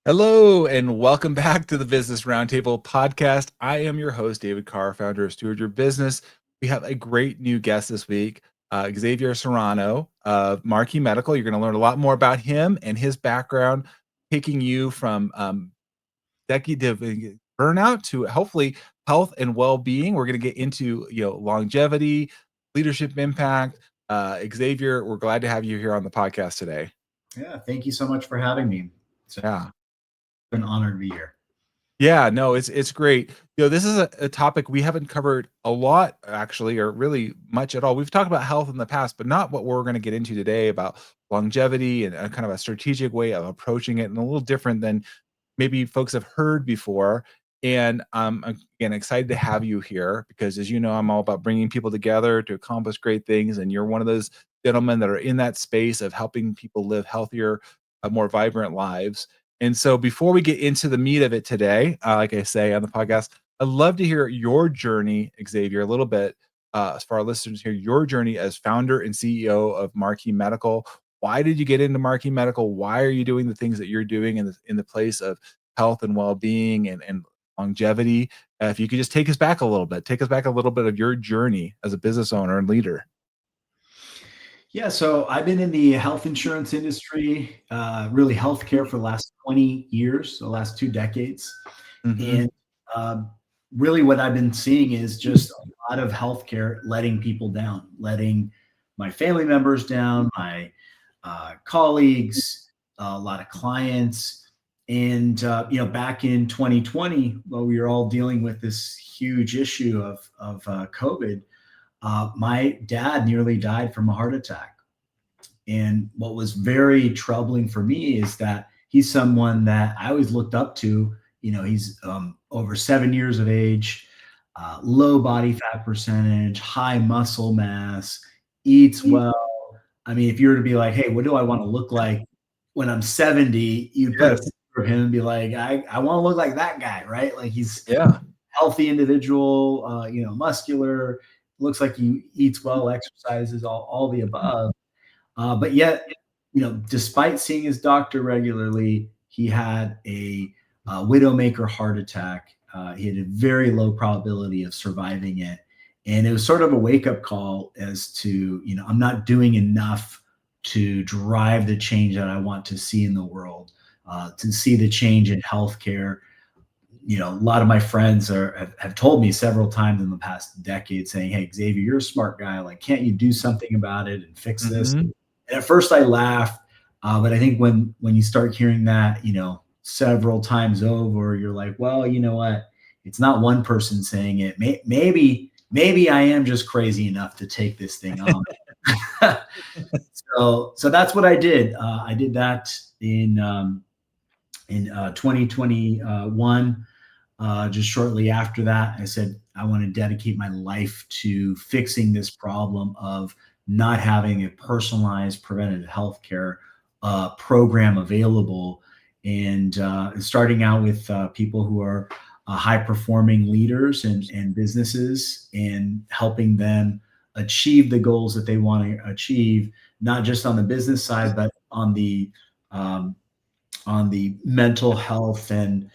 Hello, and welcome back to the Business Roundtable Podcast. I am your host, David Carr, founder of Steward Your Business. We have a great new guest this week, Xavier Serrano of Marqi Medical. You're going to learn a lot more about him and his background, taking you from executive burnout to hopefully health and well-being. We're going to get into longevity, leadership impact. Xavier, we're glad to have you here on the podcast today. Yeah, thank you so much for having me. It's an honor to be here. Yeah, no, it's great. This is a topic we haven't covered a lot, actually, or really much at all. We've talked about health in the past, but not what we're going to get into today about longevity and a kind of a strategic way of approaching it, and a little different than maybe folks have heard before. And I'm again excited to have you here because, as you know, I'm all about bringing people together to accomplish great things, and you're one of those gentlemen that are in that space of helping people live healthier, more vibrant lives. And so before we get into the meat of it today, like I say on the podcast, I'd love to hear your journey, Xavier, a little bit for our listeners here, your journey as founder and CEO of Marqi Medical. Why did you get into Marqi Medical? Why are you doing the things that you're doing in the place of health and well-being and longevity? If you could just take us back a little bit of your journey as a business owner and leader. Yeah, so I've been in the health insurance industry, really healthcare for the last 20 years, the last 2 decades. Mm-hmm. And really what I've been seeing is just a lot of healthcare letting people down, letting my family members down, my colleagues, a lot of clients. And, back in 2020, while we were all dealing with this huge issue of COVID, my dad nearly died from a heart attack. And what was very troubling for me is that he's someone that I always looked up to. He's over 7 years of age, low body fat percentage, high muscle mass, eats well. I mean, if you were to be like, hey, what do I want to look like when I'm 70? You'd put a picture of him and be like, I want to look like that guy, right? Like he's a healthy individual, muscular, looks like he eats well, exercises, all the above. But yet, despite seeing his doctor regularly, he had a widowmaker heart attack. He had a very low probability of surviving it. And it was sort of a wake-up call as to, I'm not doing enough to drive the change that I want to see in the world, to see the change in healthcare. A lot of my friends have told me several times in the past decade saying, hey, Xavier, you're a smart guy. Like, can't you do something about it and fix this? And at first I laughed, but I think when you start hearing that, several times over, you're like, well, you know what? It's not one person saying it. Maybe I am just crazy enough to take this thing on. So that's what I did. I did that in 2021. Just shortly after that, I said, I want to dedicate my life to fixing this problem of not having a personalized preventative healthcare program available, and starting out with people who are high-performing leaders and businesses, and helping them achieve the goals that they want to achieve, not just on the business side, but on the mental health and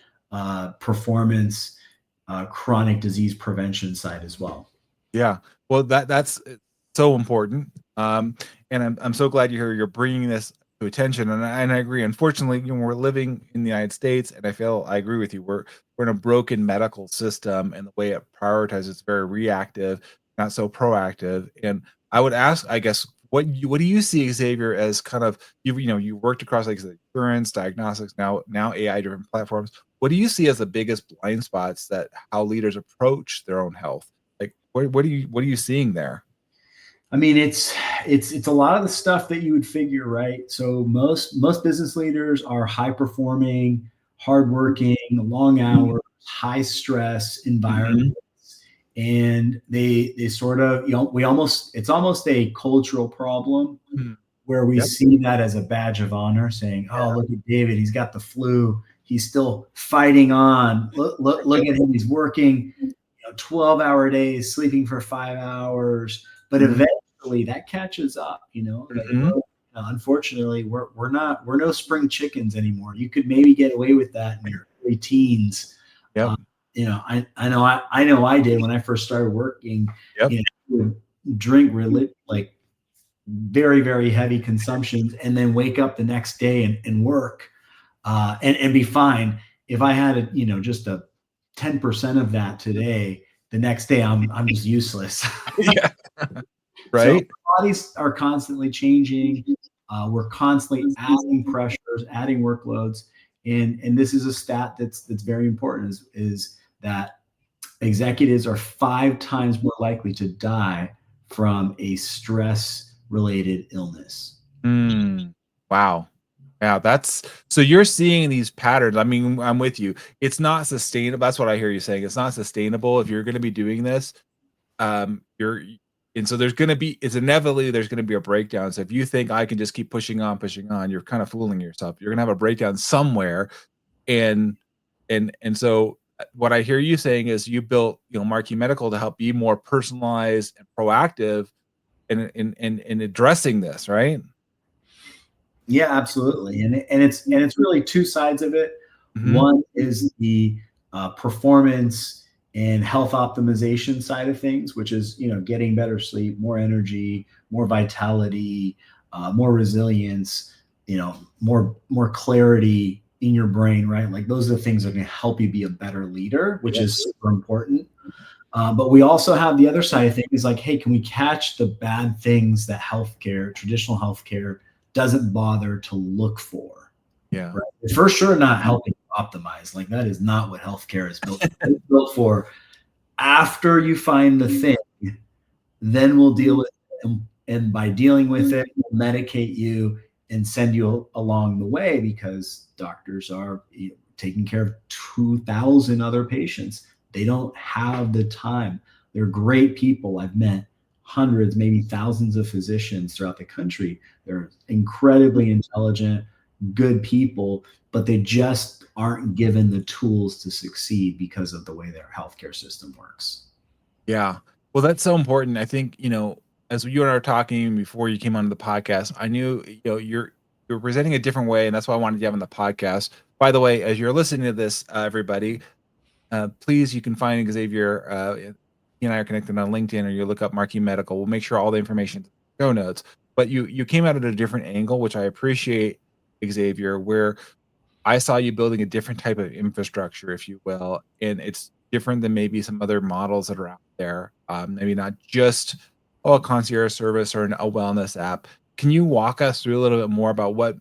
performance, chronic disease prevention side as well. Yeah, well, that's so important, and I'm so glad you're bringing this to attention, and I agree. Unfortunately, we're living in the United States, and I agree with you. We're in a broken medical system, and the way it prioritizes, it's very reactive, not so proactive. And I would ask, I guess, what do you see, Xavier, as kind of you worked across like insurance, diagnostics, now AI driven platforms. What do you see as the biggest blind spots that how leaders approach their own health? Like, what are you seeing there? I mean, it's a lot of the stuff that you would figure, right? So most business leaders are high performing, hardworking, long hours, high stress environments, and they sort of it's almost a cultural problem where we see that as a badge of honor, saying, "Oh, look at David, he's got the flu, he's still fighting on. Look at him, he's working 12-hour days, sleeping for 5 hours." But eventually that catches up, unfortunately, we're no spring chickens anymore. You could maybe get away with that in your early teens. Yep. I know I did when I first started working. Yep. Would drink really like very, very heavy consumptions and then wake up the next day and work and be fine. If I had just a 10% of that today, the next day I'm just useless. Yeah. So Right. bodies are constantly changing. We're constantly adding pressures, adding workloads, and this is a stat that's very important. Is that executives are 5 times more likely to die from a stress-related illness. Wow. Yeah, so you're seeing these patterns. I mean, I'm with you. It's not sustainable. That's what I hear you saying. It's not sustainable if you're going to be doing this. You're and so it's inevitably there's going to be a breakdown. So if you think I can just keep pushing on, you're kind of fooling yourself. You're going to have a breakdown somewhere. And so what I hear you saying is you built, Marqi Medical to help be more personalized and proactive in addressing this, right? Yeah, absolutely. And it's really 2 sides of it. Mhm. One is the performance and health optimization side of things, which is, getting better sleep, more energy, more vitality, more resilience, more clarity in your brain, right? Like those are the things that are going to help you be a better leader, which is super important. But we also have the other side of things like, hey, can we catch the bad things that traditional healthcare doesn't bother to look for? Yeah. Right? It's for sure not helping optimize. Like that is not what healthcare is built for. It's built for after you find the thing, then we'll deal with it. And by dealing with it, we'll medicate you and send you along the way because doctors are taking care of 2,000 other patients. They don't have the time. They're great people. I've met hundreds, maybe thousands of physicians throughout the country. They're incredibly intelligent, good people, but they just aren't given the tools to succeed because of the way their healthcare system works. Yeah. Well, that's so important. I think, as you and I were talking before you came onto the podcast, I knew, you're presenting a different way, and that's why I wanted you to have on the podcast. By the way, as you're listening to this, everybody, please, you can find Xavier. He and I are connected on LinkedIn, or you look up Marqi Medical. We'll make sure all the information in the show notes. But you came at it at a different angle, which I appreciate, Xavier, where I saw you building a different type of infrastructure, if you will, and it's different than maybe some other models that are out there. Maybe not just a concierge service or a wellness app. Can you walk us through a little bit more about what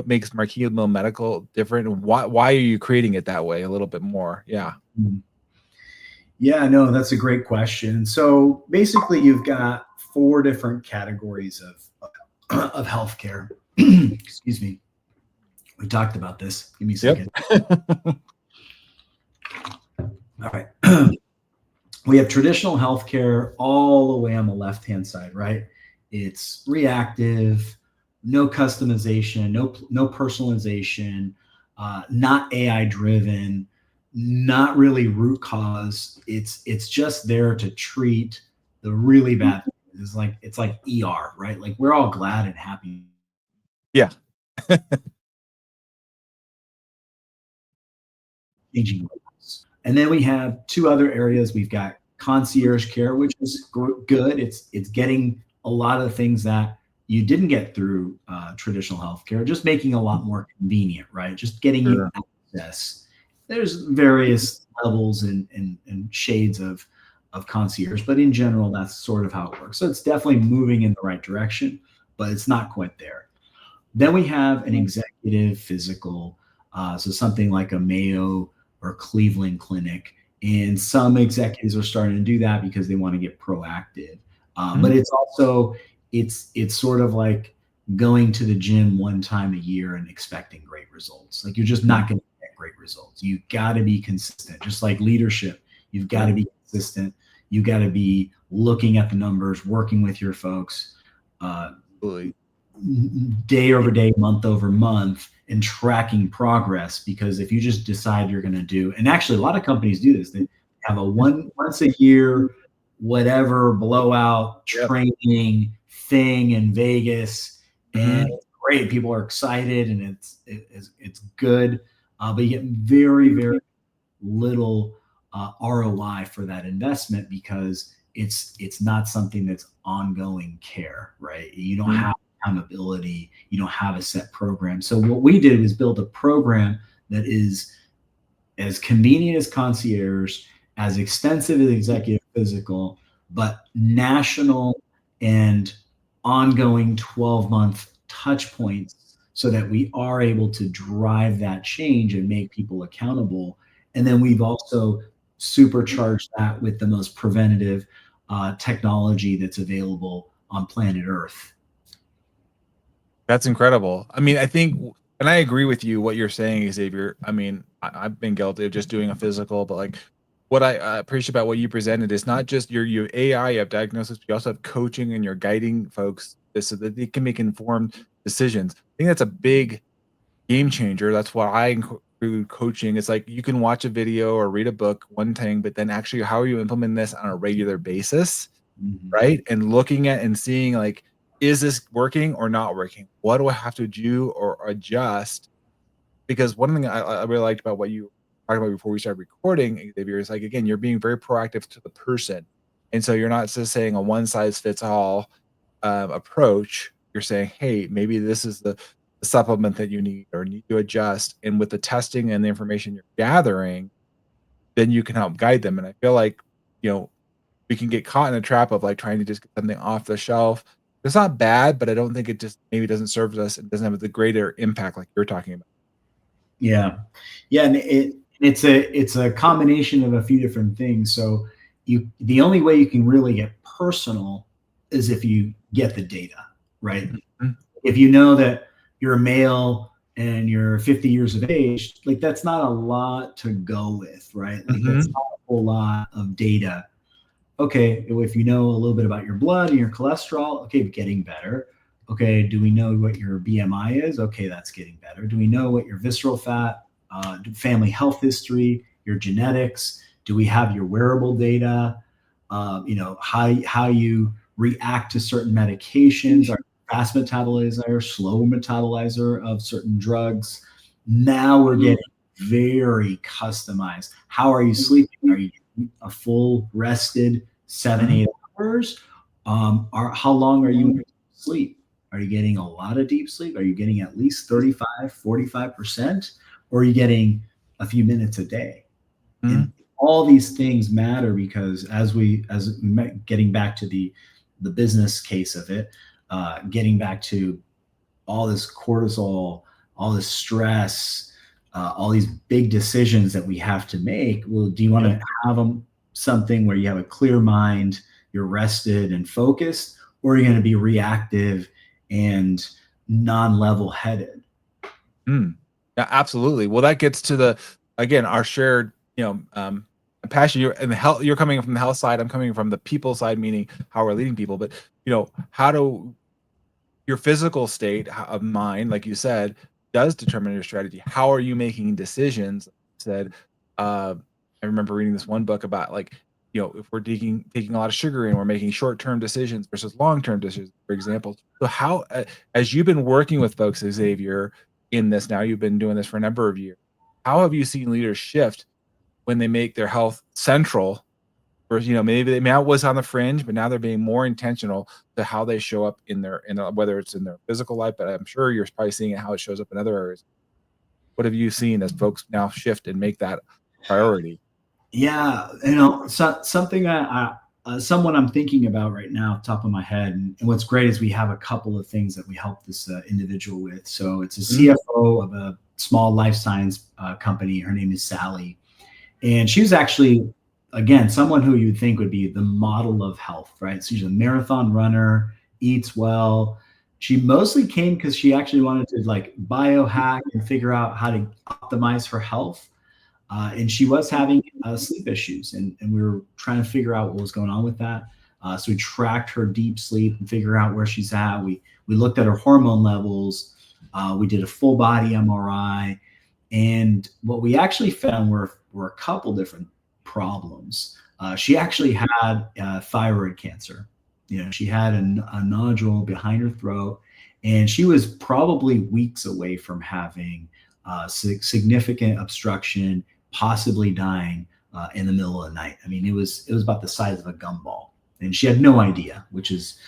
makes Marqi Medical different, and why are you creating it that way? A little bit more, yeah. Yeah, no, that's a great question. So basically, you've got 4 different categories of healthcare. Excuse me. We talked about this. Give me a second. All right. We have traditional healthcare all the way on the left-hand side, right? It's reactive, no customization, no personalization, not AI-driven, not really root cause. It's just there to treat the really bad things. It's like ER, right? Like we're all glad and happy. Yeah. Changing lives. And then we have 2 other areas. We've got concierge care, which is good. It's getting a lot of the things that you didn't get through traditional healthcare, just making a lot more convenient, right? Just getting you access. There's various levels and shades of concierge, but in general, that's sort of how it works. So it's definitely moving in the right direction, but it's not quite there. Then we have an executive physical, so something like a Mayo or Cleveland Clinic. And some executives are starting to do that because they want to get proactive. But it's also, it's sort of like going to the gym 1 time a year and expecting great results. Like you're just not going to get great results. You got to be consistent, just like leadership. You've got to be consistent. You got to be looking at the numbers, working with your folks, day over day, month over month, and tracking progress. Because if you just decide you're going to do, and actually a lot of companies do this, they have a once a year, whatever blowout training thing in Vegas, and it's great. People are excited, and it's good, but you get very, very little ROI for that investment because it's not something that's ongoing care, right? You don't have accountability, you don't have a set program. So what we did was build a program that is as convenient as concierge, as extensive as executive physical, but national and ongoing 12-month touch points so that we are able to drive that change and make people accountable. And then we've also supercharged that with the most preventative technology that's available on planet Earth. That's incredible. I mean, I think, and I agree with you what you're saying, Xavier. I mean, I've been guilty of just doing a physical, but like what I appreciate about what you presented is not just your AI, you have diagnosis, but you also have coaching and you're guiding folks so that they can make informed decisions. I think that's a big game changer. That's why I include coaching. It's like you can watch a video or read a book, one thing, but then actually how are you implementing this on a regular basis? Right? And looking at and seeing like, is this working or not working? What do I have to do or adjust? Because one thing I really liked about what you talked about before we started recording, Xavier, is like, again, you're being very proactive to the person. And so you're not just saying a one size fits all approach. You're saying, hey, maybe this is the supplement that you need or need to adjust. And with the testing and the information you're gathering, then you can help guide them. And I feel like, we can get caught in a trap of like trying to just get something off the shelf. It's not bad, but I don't think it just maybe doesn't serve us. It doesn't have the greater impact like you're talking about. Yeah. And it's a combination of a few different things. So the only way you can really get personal is if you get the data, right? Mm-hmm. If you know that you're a male and you're 50 years of age, like that's not a lot to go with, right? Like that's not a whole lot of data. Okay, if you know a little bit about your blood and your cholesterol, okay, getting better. Okay, do we know what your BMI is? Okay, that's getting better. Do we know what your visceral fat, family health history, your genetics? Do we have your wearable data? How you react to certain medications, are fast metabolizer, slow metabolizer of certain drugs. Now we're getting very customized. How are you sleeping? Are you a full rested 7-8 hours? How long are you in sleep? Are you getting a lot of deep sleep? Are you getting at least 35-45%? Or are you getting a few minutes a day? And all these things matter because as we getting back to the business case of it, getting back to all this cortisol, all this stress, all these big decisions that we have to make. Well, do you want to have something where you have a clear mind, you're rested and focused, or are you going to be reactive and non-level headed? Yeah, absolutely. Well, that gets to our shared, passion. You're coming from the health side. I'm coming from the people side, meaning how we're leading people. But how do your physical state of mind, like you said, does determine your strategy. How are you making decisions? I remember reading this one book about if we're taking a lot of sugar and we're making short-term decisions versus long-term decisions, for example. So how, as you've been working with folks, Xavier, in this now, you've been doing this for a number of years. How have you seen leaders shift when they make their health central? Or maybe they was on the fringe, but now they're being more intentional to how they show up in their whether it's in their physical life, but I'm sure you're probably seeing it how it shows up in other areas. What have you seen as folks now shift and make that priority? Yeah, something that someone I'm thinking about right now, top of my head, and what's great is we have a couple of things that we help this individual with. So it's a CFO of a small life science company. Her name is Sally, and she was actually, again, someone who you would think would be the model of health, right? So she's a marathon runner, eats well. She mostly came because she actually wanted to biohack and figure out how to optimize her health. And she was having sleep issues, and we were trying to figure out what was going on with that. So we tracked her deep sleep and figure out where she's at. We looked at her hormone levels. We did a full body MRI, and what we actually found were a couple different problems. She actually had thyroid cancer. She had a nodule behind her throat, And she was probably weeks away from having significant obstruction, possibly dying in the middle of the night. I mean, it was about the size of a gumball, and she had no idea, which is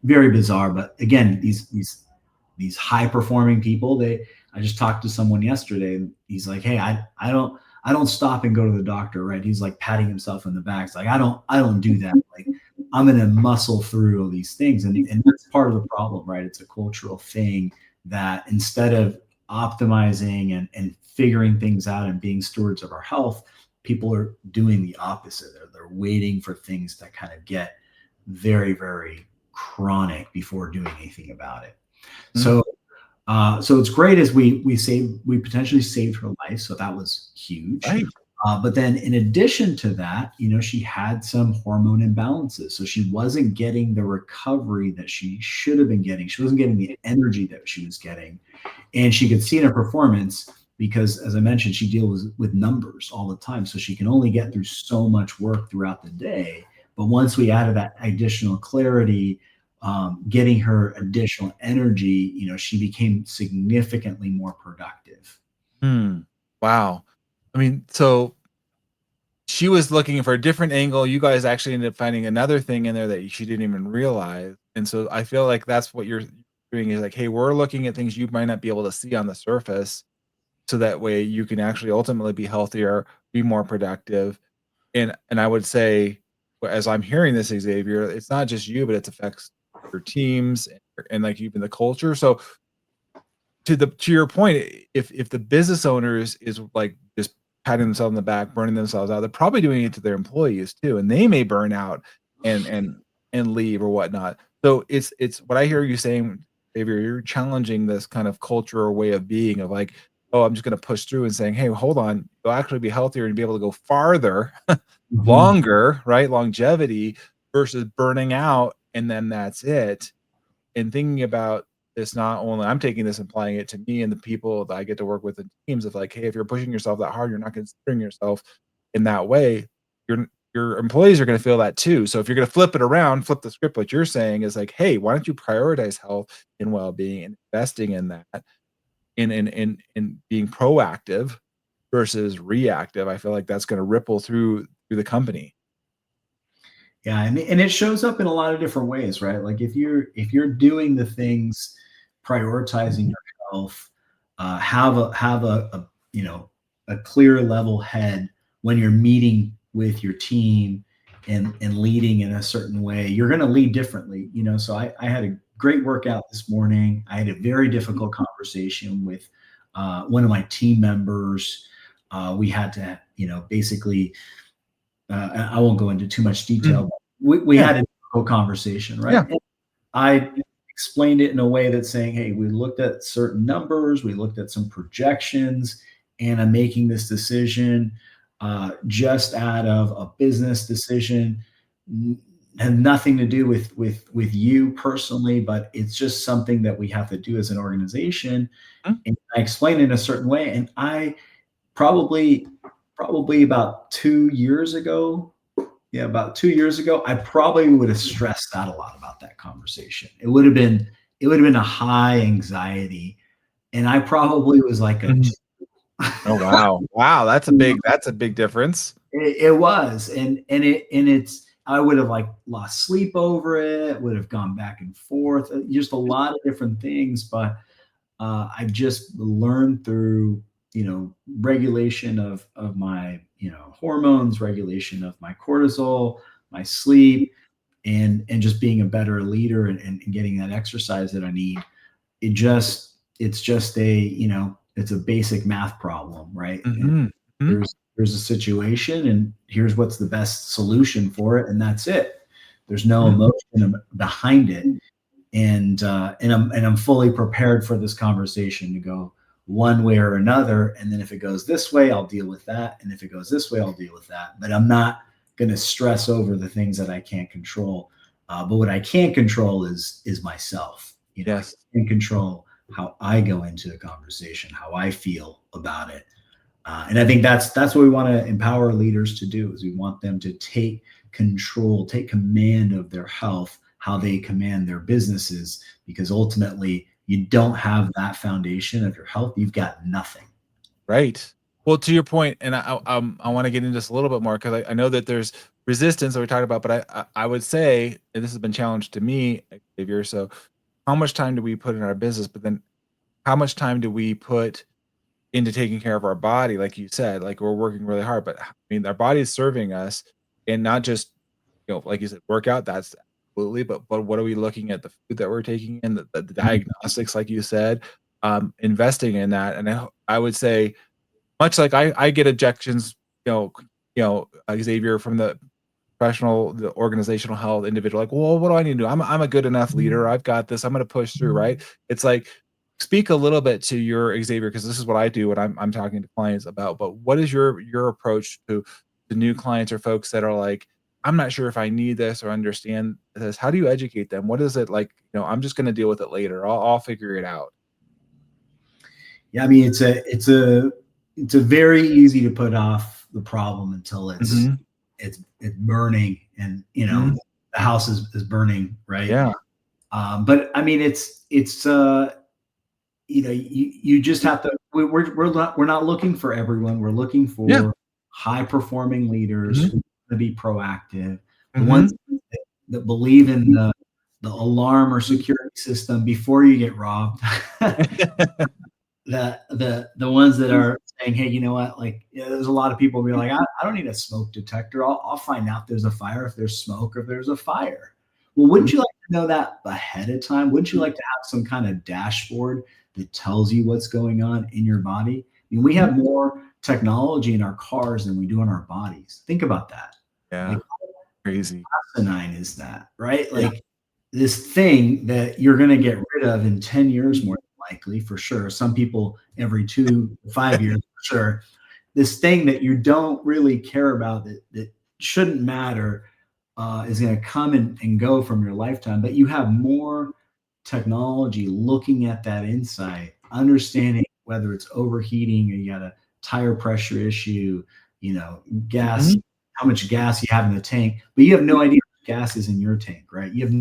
very bizarre. But again, these high performing people, I just talked to someone yesterday, and he's like, hey, I don't stop and go to the doctor, right? He's like patting himself in the back. It's like, I don't do that. Like, I'm going to muscle through all these things. And that's part of the problem, right? It's a cultural thing that instead of optimizing and figuring things out and being stewards of our health, people are doing the opposite. They're waiting for things to kind of get very, very chronic before doing anything about it. Mm-hmm. So it's great as we potentially saved her life. So that was huge. Right. But then in addition to that, she had some hormone imbalances. So she wasn't getting the recovery that she should have been getting. She wasn't getting the energy that she was getting. And she could see in her performance because, as I mentioned, she deals with numbers all the time. So she can only get through so much work throughout the day. But once we added that additional clarity, getting her additional energy, she became significantly more productive. Wow. I mean, so she was looking for a different angle. You guys actually ended up finding another thing in there that she didn't even realize. And so I feel like that's what you're doing is like, hey, we're looking at things you might not be able to see on the surface. So that way you can actually ultimately be healthier, be more productive. And I would say, as I'm hearing this, Xavier, it's not just you, but it affects your teams and like even the culture. So to your point, if the business owners is like just patting themselves on the back, burning themselves out, they're probably doing it to their employees too, and they may burn out and leave or whatnot. So it's what I hear you saying, Xavier. You're challenging this kind of culture or way of being of like, oh, I'm just going to push through and saying, hey, hold on, you'll actually be healthier and be able to go farther, longer, right? Longevity versus burning out, and then that's it. And thinking about this, not only I'm taking this and applying it to me and the people that I get to work with in teams of like, hey, if you're pushing yourself that hard, you're not considering yourself in that way. Your employees are going to feel that too. So if you're going to flip it around, flip the script, what you're saying is like, hey, why don't you prioritize health and well-being and investing in that, in being proactive versus reactive? I feel like that's going to ripple through the company. Yeah, and it shows up in a lot of different ways, right? Like if you're doing the things, prioritizing your health, have a clear level head when you're meeting with your team and leading in a certain way, you're going to lead differently. So I had a great workout this morning. I had a very difficult conversation with one of my team members. We had to, basically. I won't go into too much detail. But we had a difficult conversation, right? Yeah. I explained it in a way that's saying, hey, we looked at certain numbers, we looked at some projections, and I'm making this decision just out of a business decision. Had nothing to do with you personally, but it's just something that we have to do as an organization. And I explained it in a certain way, and I probably about 2 years ago, I probably would have stressed out a lot about that conversation. It would have been a high anxiety, and I probably was like a oh wow, that's a big difference. It was, and it's I would have like lost sleep over it, would have gone back and forth, just a lot of different things. But I've just learned through regulation of my hormones, regulation of my cortisol, my sleep, and just being a better leader and getting that exercise that I need. It's just it's a basic math problem, right? There's a situation, and here's what's the best solution for it, and that's it. There's no emotion behind it, and I'm fully prepared for this conversation to go one way or another. And then if it goes this way, I'll deal with that. And if it goes this way, I'll deal with that. But I'm not going to stress over the things that I can't control. But what I can control is myself. Yes. I can control how I go into a conversation, how I feel about it. And I think that's what we want to empower leaders to do, is we want them to take control, take command of their health, how they command their businesses, because ultimately, you don't have that foundation of your health, you've got nothing. Right. Well, to your point, and I want to get into this a little bit more because I know that there's resistance that we talked about, but I would say, and this has been challenged to me, Xavier. So, how much time do we put in our business? But then, how much time do we put into taking care of our body? Like you said, like we're working really hard, but I mean, our body is serving us, and not just like you said, workout. That's absolutely, but what are we looking at the food that we're taking in, the diagnostics, like you said, investing in that, and I would say much like I get objections, Xavier, from the professional, the organizational health individual, like, well, what do I need to do? I'm a good enough leader. I've got this. I'm going to push through, right? It's like speak a little bit to your Xavier, because this is what I do when I'm talking to clients about. But what is your approach to the new clients or folks that are like, I'm not sure if I need this or understand this. How do you educate them? What is it like? I'm just going to deal with it later. I'll figure it out. Yeah, I mean, it's a very easy to put off the problem until it's burning, and the house is burning, right? Yeah. But I mean, it's you just have to. We're not looking for everyone. We're looking for high performing leaders who want to be proactive, the ones that believe in the alarm or security system before you get robbed. The ones that are saying, hey, you know what? Like, there's a lot of people be like, I don't need a smoke detector. I'll find out there's a fire if there's smoke or if there's a fire. Well, wouldn't you like to know that ahead of time? Wouldn't you like to have some kind of dashboard that tells you what's going on in your body? I mean, we have more technology in our cars than we do in our bodies. Think about that. Yeah. Like, crazy. Asinine is that, right? Like this thing that you're going to get rid of in 10 years more likely, for sure. Some people every 2 to 5 years, for sure. This thing that you don't really care about, that shouldn't matter, is going to come and go from your lifetime. But you have more technology looking at that insight, understanding whether it's overheating or you got a tire pressure issue, gas, how much gas you have in the tank, but you have no idea what gas is in your tank, right? You have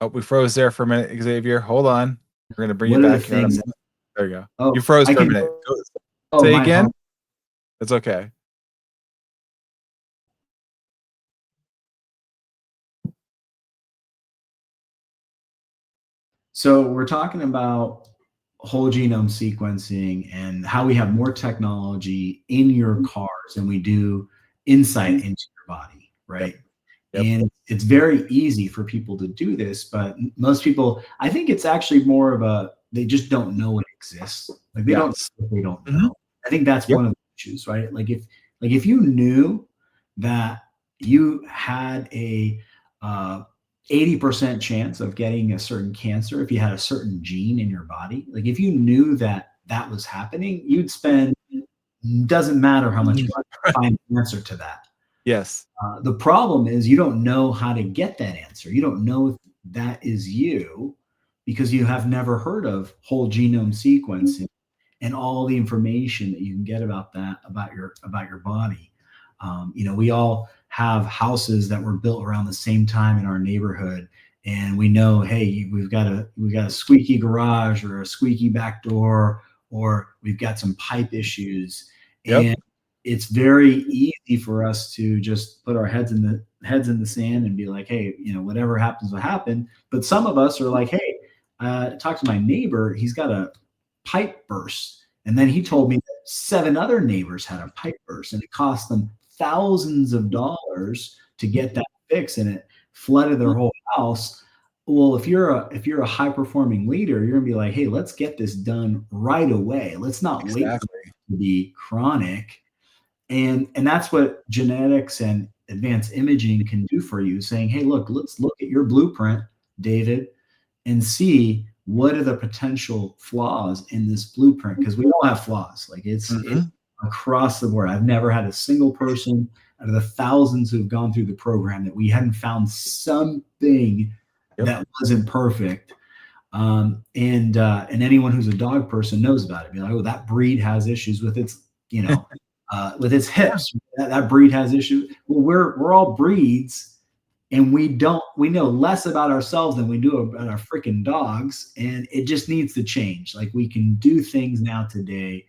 Oh, we froze there for a minute, Xavier. Hold on. We're going to bring you back here. There you go. Oh, you froze for a minute. Say again. It's okay. So we're talking about whole genome sequencing and how we have more technology in your cars than we do insight into your body, right? Yep. And it's very easy for people to do this, but most people, I think it's actually more of they just don't know it exists. Like they don't know. I think that's one of the issues, right? Like if you knew that you had a 80% chance of getting a certain cancer if you had a certain gene in your body, like if you knew that was happening, you'd spend, doesn't matter how much money to find an answer to that. Yes. The problem is you don't know how to get that answer. You don't know if that is you because you have never heard of whole genome sequencing and all the information that you can get about that, about your body. We all have houses that were built around the same time in our neighborhood, and we know, hey, we've got a squeaky garage or a squeaky back door, or we've got some pipe issues. And it's very easy for us to just put our heads in the sand and be like, hey, whatever happens will happen. But some of us are like, hey, talk to my neighbor. He's got a pipe burst. And then he told me that 7 other neighbors had a pipe burst, and it cost them thousands of dollars to get that fixed, and it flooded their whole house. Well, if you're a high performing leader, you're gonna be like, hey, let's get this done right away. Let's not wait for it to be chronic. And that's what genetics and advanced imaging can do for you, saying, hey, look, let's look at your blueprint, David, and see what are the potential flaws in this blueprint, because we all have flaws. Like it's across the board. I've never had a single person out of the thousands who've gone through the program that we hadn't found something that wasn't perfect. And anyone who's a dog person knows about it. Be like, oh, that breed has issues with its, with its hips. That breed has issues. Well, we're all breeds and we know less about ourselves than we do about our freaking dogs, and it just needs to change. Like, we can do things now today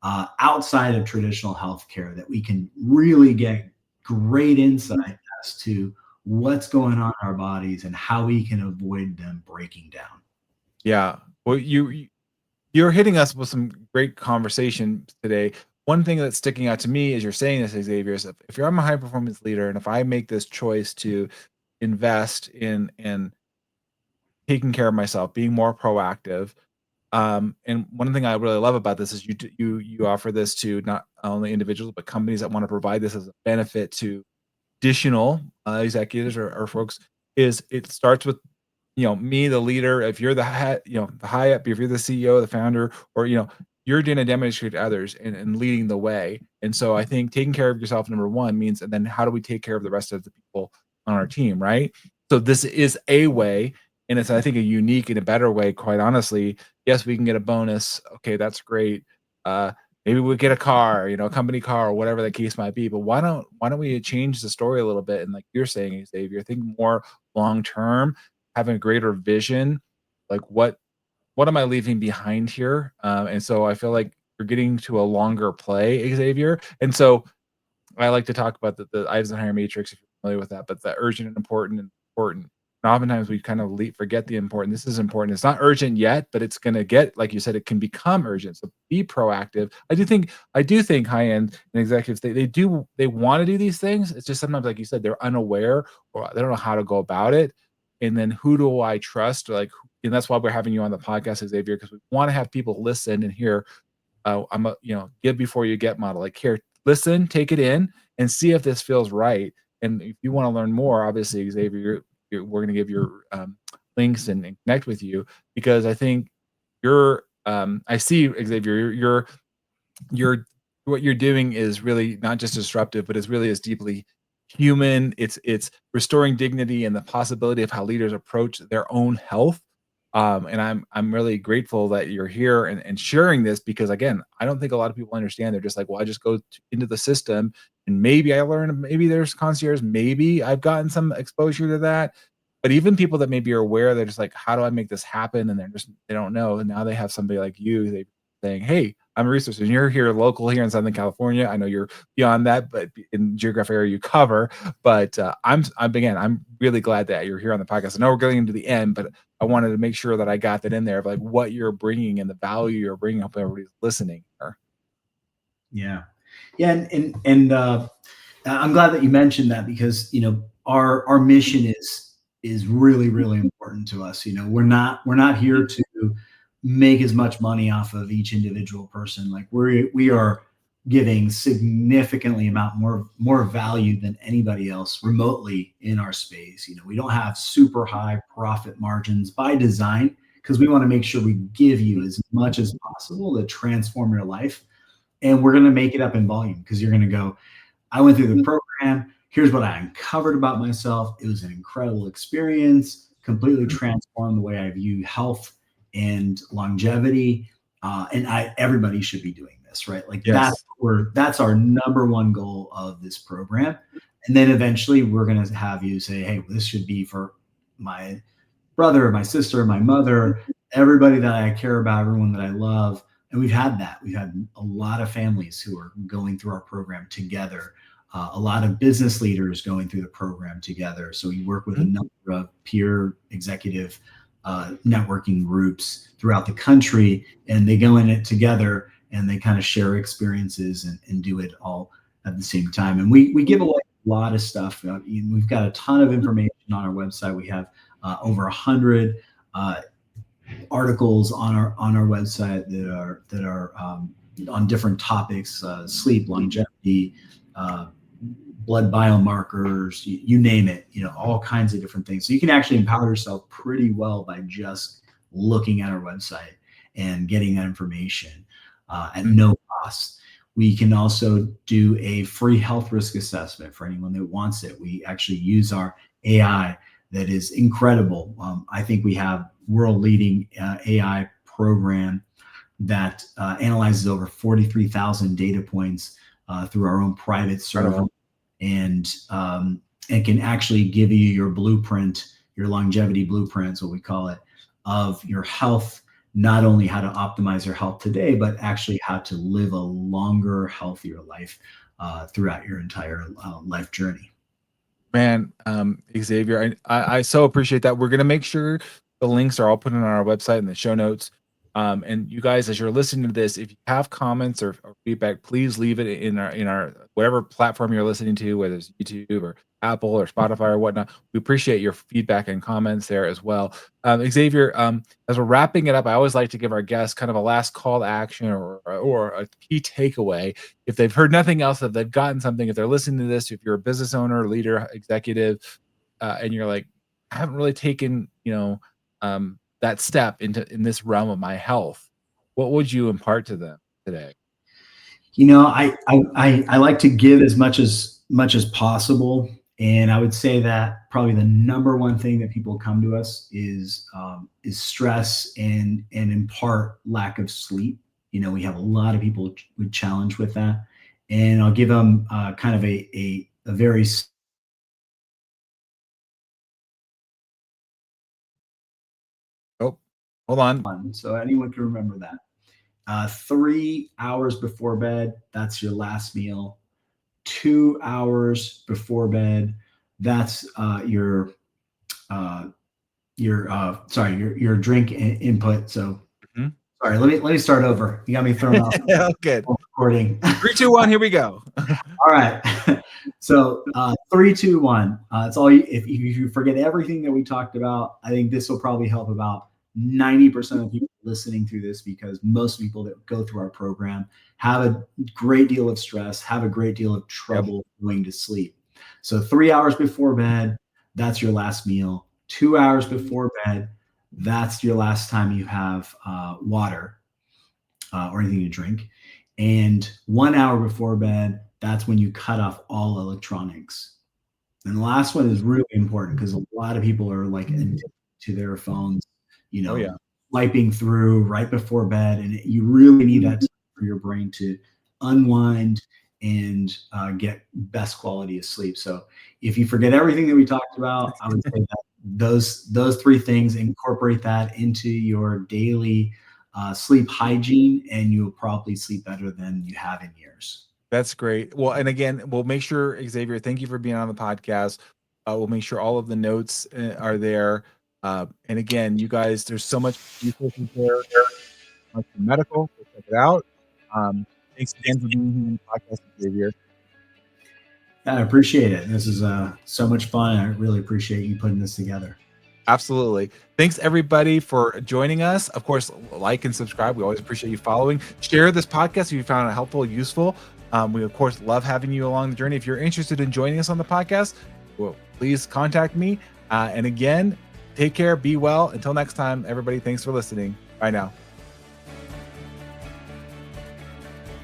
outside of traditional healthcare that we can really get great insight as to what's going on in our bodies and how we can avoid them breaking down. Yeah. Well, you're hitting us with some great conversation today. One thing that's sticking out to me as you're saying this, Xavier, is if I'm a high performance leader and if I make this choice to invest in taking care of myself, being more proactive, and one thing I really love about this is you offer this to not only individuals but companies that want to provide this as a benefit to additional executives or folks. Is it starts with me, the leader. If you're the the high up, if you're the CEO, the founder, or you're going to demonstrate to others and leading the way. And so I think taking care of yourself, number one, means, and then how do we take care of the rest of the people on our team, right? So this is a way, and it's, I think, a unique and a better way, quite honestly. Yes, we can get a bonus. Okay, that's great. Maybe we get a car, a company car, or whatever the case might be. But why don't we change the story a little bit? And like you're saying, Xavier, think more long term, having a greater vision, like what am I leaving behind here? And so I feel like you're getting to a longer play, Xavier. And so I like to talk about the Eisenhower matrix, if you're familiar with that, but the urgent and important and important. And oftentimes we kind of forget the important. This is important. It's not urgent yet, but it's going to get, like you said, it can become urgent. So be proactive. I do think high end and executives, they want to do these things. It's just sometimes, like you said, they're unaware or they don't know how to go about it. And then who do I trust? And that's why we're having you on the podcast, Xavier, because we want to have people listen and hear. I'm a give before you get model. Like, here, listen, take it in, and see if this feels right. And if you want to learn more, obviously, Xavier, we're going to give your links and connect with you, because I think I see, Xavier, you're what you're doing is really not just disruptive, but is deeply human. It's restoring dignity and the possibility of how leaders approach their own health. And I'm really grateful that you're here and sharing this, because again, I don't think a lot of people understand. They're just like, well, I just go into the system and maybe I learn, maybe there's concierge, maybe I've gotten some exposure to that. But even people that maybe are aware, they're just like, how do I make this happen? And they don't know. And now they have somebody like you, they saying, hey, I'm a resource, and you're here local here in Southern California. I know you're beyond that, but in geographic area you cover. But I'm really glad that you're here on the podcast. I know we're getting into the end, but I wanted to make sure that I got that in there of like what you're bringing and the value you're bringing. Hope everybody's listening here. Yeah. And I'm glad that you mentioned that, because our mission is really, really important to us. We're not here to make as much money off of each individual person. Like, we are giving significantly amount more value than anybody else remotely in our space. We don't have super high profit margins by design, because we want to make sure we give you as much as possible to transform your life. And we're going to make it up in volume, because you're going to go, I went through the program. Here's what I uncovered about myself. It was an incredible experience, completely transformed the way I view health and longevity. And everybody should be doing this, right? Like, Yes. that's our number one goal of this program. And then eventually we're going to have you say, hey, this should be for my brother, my sister, my mother, everybody that I care about, everyone that I love. And we've had a lot of families who are going through our program together. A lot of business leaders going through the program together. So we work with a number of peer executive networking groups throughout the country, and they go in it together and they kind of share experiences and do it all at the same time. And we give away a lot of stuff. We've got a ton of information on our website. We have over 100 articles on our website that are on different topics: sleep, longevity, blood biomarkers, you name it, all kinds of different things. So you can actually empower yourself pretty well by just looking at our website and getting that information at no cost. We can also do a free health risk assessment for anyone that wants it. We actually use our AI that is incredible. I think we have world-leading AI program that analyzes over 43,000 data points through our own private server. And and can actually give you your blueprint, your longevity blueprint is what we call it, of your health, not only how to optimize your health today, but actually how to live a longer, healthier life throughout your entire life journey. Man, Xavier, I so appreciate that. We're gonna make sure the links are all put on our website in the show notes. And you guys, as you're listening to this, if you have comments or feedback, please leave it in our whatever platform you're listening to, whether it's YouTube or Apple or Spotify or whatnot. We appreciate your feedback and comments there as well. Xavier, as we're wrapping it up, I always like to give our guests kind of a last call to action or a key takeaway. If they've heard nothing else, if they've gotten something, if they're listening to this, if you're a business owner, leader, executive, and you're like, I haven't really taken, that step in this realm of my health, what would you impart to them today? I like to give as much as possible, and I would say that probably the number one thing that people come to us is stress and in part lack of sleep. We have a lot of people with challenge with that, and I'll give them kind of a very Oh, hold on. so anyone can remember that. 3 hours before bed, that's your last meal. 2 hours before bed, that's your drink input. So Mhm. sorry, let me start over. You got me thrown off Good. recording. 3, 2, 1, here we go. All right. So 3, 2, 1. It's all you, if you forget everything that we talked about, I think this will probably help about 90% of people listening through this, because most people that go through our program have a great deal of stress, have a great deal of trouble going to sleep. So 3 hours before bed, that's your last meal. 2 hours before bed, that's your last time you have water or anything to drink. And 1 hour before bed, that's when you cut off all electronics. And the last one is really important because a lot of people are like addicted to their phones, Oh, yeah. swiping through right before bed. And you really need that time for your brain to unwind and get best quality of sleep. So if you forget everything that we talked about, I would say that those three things, incorporate that into your daily sleep hygiene, and you'll probably sleep better than you have in years. That's great. Well, and again, we'll make sure, Xavier, thank you for being on the podcast. We'll make sure all of the notes are there. And again, you guys, there's so much resources there. Marqi Medical, go check it out. Thanks again for being here on the podcast, Xavier. I appreciate it. This is so much fun. I really appreciate you putting this together. Absolutely. Thanks everybody for joining us. Of course, like and subscribe. We always appreciate you following. Share this podcast if you found it helpful, useful. We of course love having you along the journey. If you're interested in joining us on the podcast, well, please contact me. And again, take care, be well. Until next time, everybody, thanks for listening. Bye now.